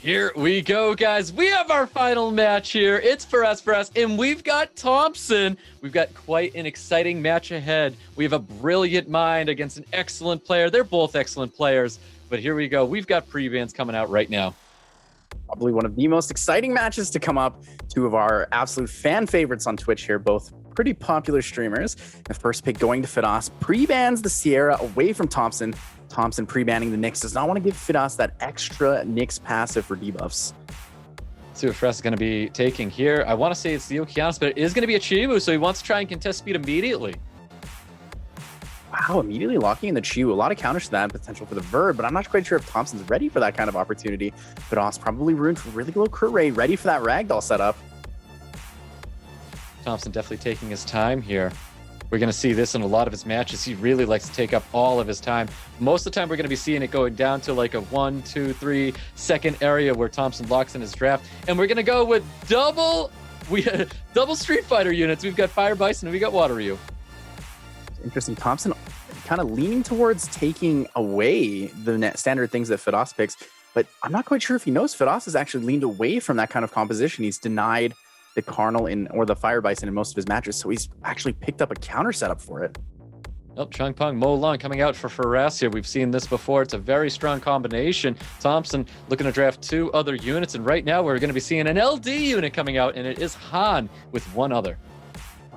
Here we go, guys. We have our final match here. It's FirasFiras, and we've got Thompsin. We've got quite an exciting match ahead. We have a brilliant mind against an excellent player. They're both excellent players, but here we go. We've got pre-bans coming out right now. Probably one of the most exciting matches to come up. Two of our absolute fan favorites on Twitch here, both pretty popular streamers. The first pick going to Firas, pre-bans the Sierra away from Thompsin. Thompsin pre-banning the Nyx, does not want to give Firas that extra Nyx passive for debuffs. Let's see what Firas is going to be taking here. I want to say it's the Okeanos, but it is going to be a Chiwu, so he wants to try and contest speed immediately. Wow, immediately locking in the Chiwu. A lot of counters to that potential for the Verb, but I'm not quite sure if Thompson's ready for that kind of opportunity. Firas probably ruined for really low crit rate, ready for that ragdoll setup. Thompsin definitely taking his time here. We're going to see this in a lot of his matches. He really likes to take up all of his time. Most of the time, we're going to be seeing it going down to like a 1, 2, 3 second area where Thompson locks in his draft. And we're going to go with double Street Fighter units. We've got Fire Bison and we got Water Ryu. Interesting. Thompson kind of leaning towards taking away the standard things that Firas picks, but I'm not quite sure if he knows Firas has actually leaned away from that kind of composition. He's denied the Carnal or the Fire Bison in most of his matches, so he's actually picked up a counter setup for it. Oh, Chung Pong, Mo Long coming out for Firas here. We've seen this before. It's a very strong combination. Thompson looking to draft 2 other units, and right now we're going to be seeing an LD unit coming out, and it is Han with 1 other.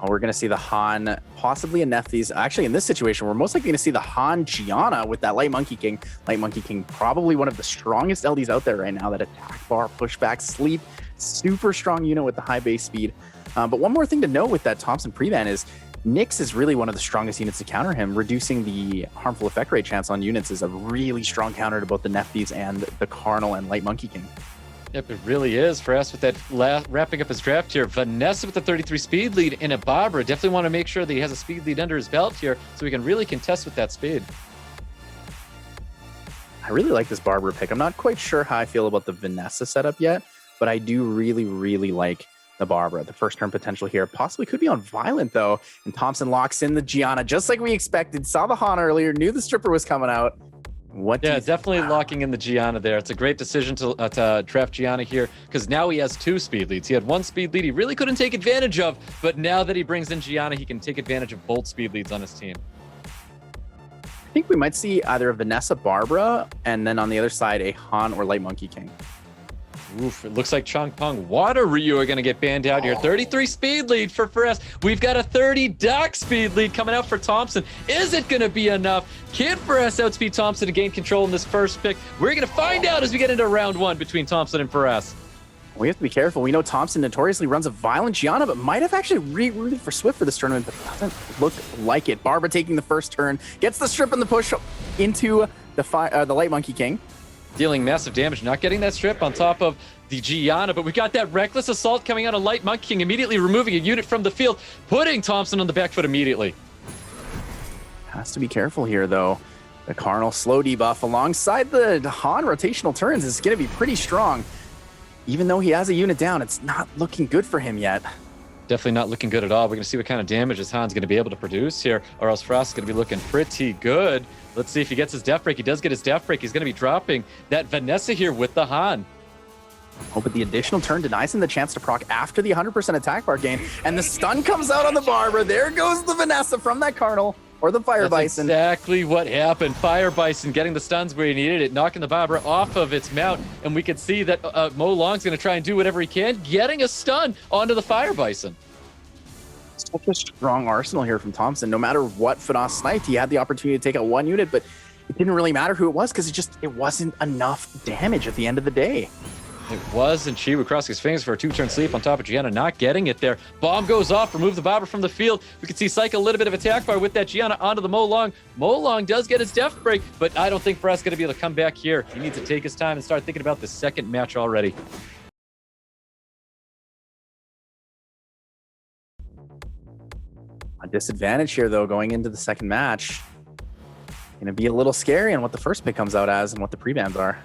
Oh, we're going to see the Han, possibly a Nephthys. Actually, in this situation, we're most likely going to see the Han Gianna with that Light Monkey King. Light Monkey King, probably one of the strongest LDs out there right now. That attack bar, pushback, sleep, super strong unit with the high base speed. But one more thing to note with that Thompson pre-ban is Nyx is really one of the strongest units to counter him. Reducing the harmful effect rate chance on units is a really strong counter to both the Nephthys and the Carnal and Light Monkey King. Yep, it really is. For us with that wrapping up his draft here, Vanessa with the 33 speed lead and a Barbara. Definitely want to make sure that he has a speed lead under his belt here so he can really contest with that speed. I really like this Barbara pick. I'm not quite sure how I feel about the Vanessa setup yet, but I do really like the Barbara. The first turn potential here possibly could be on Violent though, and Thompson locks in the Gianna just like we expected. Saw the Han earlier, knew the Stripper was coming out. Yeah, definitely locking in the Gianna there. It's a great decision to draft Gianna here because now he has 2 speed leads. He had 1 speed lead he really couldn't take advantage of, but now that he brings in Gianna, he can take advantage of both speed leads on his team. I think we might see either a Vanessa Barbara and then on the other side a Han or Light Monkey King. Oof, it looks like Chung Pong Water Ryu are going to get banned out here. 33 speed lead for Firas. We've got a 30 Dock speed lead coming out for Thompson. Is it going to be enough? Can Firas outspeed Thompson to gain control in this first pick? We're going to find out as we get into round 1 between Thompson and Firas. We have to be careful. We know Thompson notoriously runs a Violent Gianna, but might have actually re-rooted for Swift for this tournament, but doesn't look like it. Barbara taking the first turn, gets the strip and the push into the Light Monkey King. Dealing massive damage, not getting that strip on top of the Gianna, but we got that Reckless Assault coming out of Light Monkey King, immediately removing a unit from the field, putting Thompson on the back foot immediately. Has to be careful here, though. The Carnal slow debuff alongside the Han rotational turns is going to be pretty strong. Even though he has a unit down, it's not looking good for him yet. Definitely not looking good at all. We're going to see what kind of damage this Han's going to be able to produce here, or else Frost is going to be looking pretty good. Let's see if he gets his Death Break. He does get his Death Break. He's going to be dropping that Vanessa here with the Han. Oh, but the additional turn denies him the chance to proc after the 100% attack bar gain, and the stun comes out on the Barbara. There goes the Vanessa from that Carnal, or the Fire Bison. Exactly what happened. Fire Bison getting the stuns where he needed it, knocking the Barbara off of its mount, and we could see that Mo Long's going to try and do whatever he can, getting a stun onto the Fire Bison. Such a strong arsenal here from Thompson. No matter what Firas sniped, he had the opportunity to take out 1 unit, but it didn't really matter who it was because it wasn't enough damage at the end of the day. It was, and Chiwu crossing his fingers for a 2-turn sleep on top of Gianna, not getting it there. Bomb goes off, remove the Barbara from the field. We can see Cycle a little bit of attack bar with that Gianna onto the Mo Long. Mo Long does get his Death Break, but I don't think Firas is going to be able to come back here. He needs to take his time and start thinking about the second match already. A disadvantage here, though, going into the second match. Going to be a little scary on what the first pick comes out as and what the pre-bans are.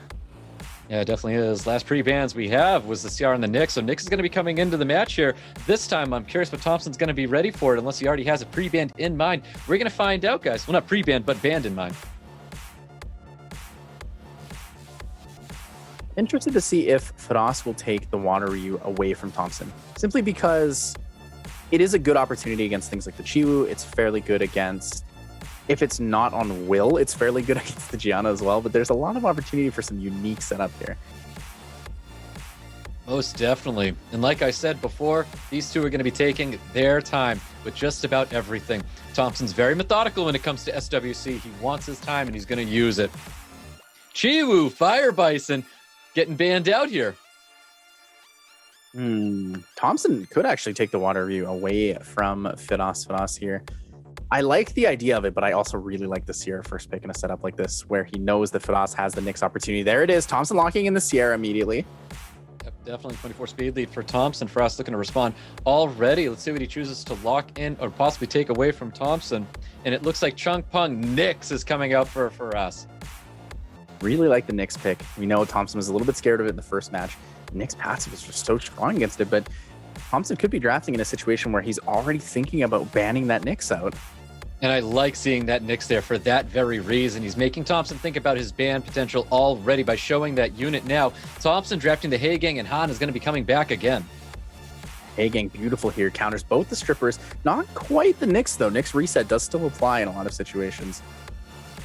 Yeah, it definitely is. Last pre-bans we have was the CR and the Nyx, so Nyx is going to be coming into the match here. This time, I'm curious what Thompson's going to be ready for it, unless he already has a pre-band in mind. We're going to find out, guys. Well, not pre-band, but band in mind. Interested to see if Firas will take the Water Ryu away from Thompsin, simply because it is a good opportunity against things like the Chiwu. It's fairly good against, if it's not on Will, it's fairly good against the Gianna as well, but there's a lot of opportunity for some unique setup here. Most definitely. And like I said before, these two are going to be taking their time with just about everything. Thompson's very methodical when it comes to SWC. He wants his time and he's going to use it. Chiwu, Fire Bison, getting banned out here. Thompson could actually take the Water Ryu away from Firas here. I like the idea of it, but I also really like the Sierra first pick in a setup like this, where he knows that Firas has the next opportunity. There it is. Thompson locking in the Sierra immediately. Yep, definitely 24 speed lead for Thompson. Firas looking to respond already. Let's see what he chooses to lock in or possibly take away from Thompson. And it looks like Chung Pung Nyx is coming out for Firas. Really like the Nyx pick. We know Thompson was a little bit scared of it in the first match. Nyx passive is just so strong against it, but Thompson could be drafting in a situation where he's already thinking about banning that Nyx out. And I like seeing that Nyx there for that very reason. He's making Thompson think about his ban potential already by showing that unit now. Thompson drafting the Heigang, and Han is going to be coming back again. Heigang, beautiful here. Counters both the strippers. Not quite the Nyx, though. Nyx reset does still apply in a lot of situations.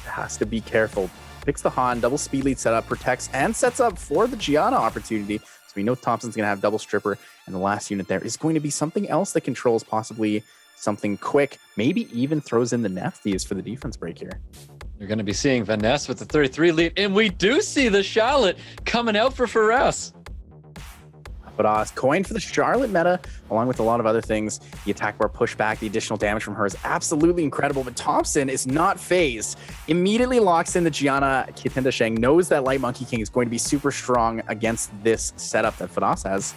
Has to be careful. Picks the Han, double speed lead setup, protects, and sets up for the Gianna opportunity. So we know Thompson's going to have double stripper, and the last unit there is going to be something else that controls possibly something quick, maybe even throws in the Nephthys for the defense break here. You're going to be seeing Vanessa with the 33 lead, and we do see the Charlotte coming out for Firas. But coin for the Charlotte meta, along with a lot of other things. The attack bar pushback, the additional damage from her is absolutely incredible, but Thompson is not phased. Immediately locks in the Gianna. Kitinda Sheng knows that Light Monkey King is going to be super strong against this setup that Firas has.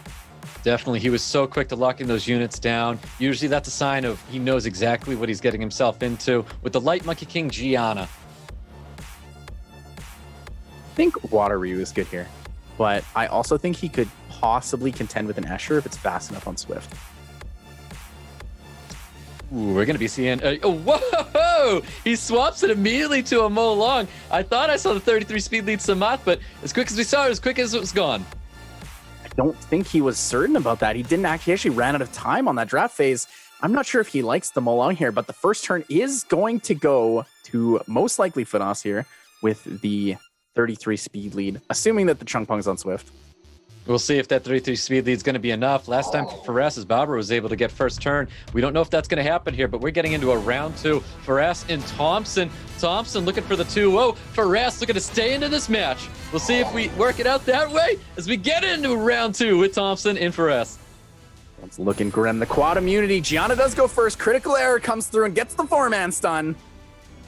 Definitely, he was so quick to locking those units down. Usually that's a sign of he knows exactly what he's getting himself into with the Light Monkey King Gianna. I think Water Ryu is good here, but I also think he could possibly contend with an Escher if it's fast enough on Swift. Ooh, we're going to be seeing... whoa! He swaps it immediately to a Mo Long. I thought I saw the 33 speed lead Samat, but as quick as we saw it, as quick as it was gone. I don't think he was certain about that. He actually ran out of time on that draft phase. I'm not sure if he likes the Mo Long here, but the first turn is going to go to most likely Firas here with the 33 speed lead, assuming that the Chung Pung's on Swift. We'll see if that 33 speed lead is going to be enough. Last time Firas, as Barbara was able to get first turn. We don't know if that's going to happen here, but we're getting into a round two. Firas and Thompson. Thompson looking for the 2-0. Firas looking to stay into this match. We'll see if we work it out that way as we get into round two with Thompson and Firas. It's looking grim. The quad immunity. Gianna does go first. Critical error comes through and gets the 4-man stun.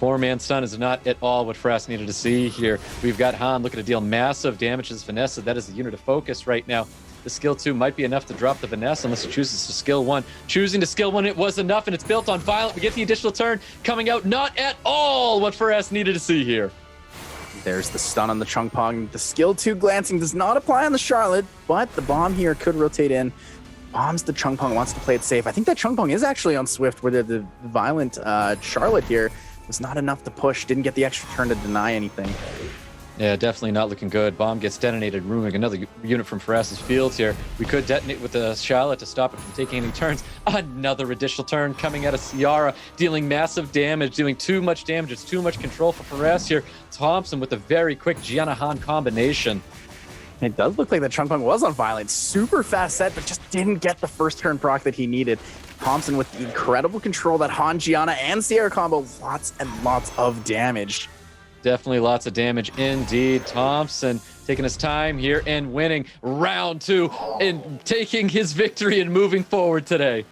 4-man stun is not at all what Firas needed to see here. We've got Han looking to deal massive damage to Vanessa. That is the unit of focus right now. The skill 2 might be enough to drop the Vanessa unless he chooses to skill 1. Choosing to skill 1, it was enough, and it's built on Violent. We get the additional turn coming out. Not at all what Firas needed to see here. There's the stun on the Chung Pung. The skill 2 glancing does not apply on the Charlotte, but the bomb here could rotate in. Bombs the Chung Pung, wants to play it safe. I think that Chung Pung is actually on Swift, where the Violent Charlotte here was not enough to push, didn't get the extra turn to deny anything. Yeah, definitely not looking good. Bomb gets detonated, ruining another unit from Firas's fields here. We could detonate with the Charlotte to stop it from taking any turns. Another additional turn coming out of Ciara, dealing massive damage, doing too much damage. It's too much control for Firas here. Thompson with a very quick Gianna Han combination. It does look like the Chung Pung was on Violent. Super fast set, but just didn't get the first turn proc that he needed. Thompson with the incredible control that Han, Gianna, and Sierra combo. Lots and lots of damage. Definitely lots of damage indeed. Thompson taking his time here and winning round 2 and taking his victory and moving forward today.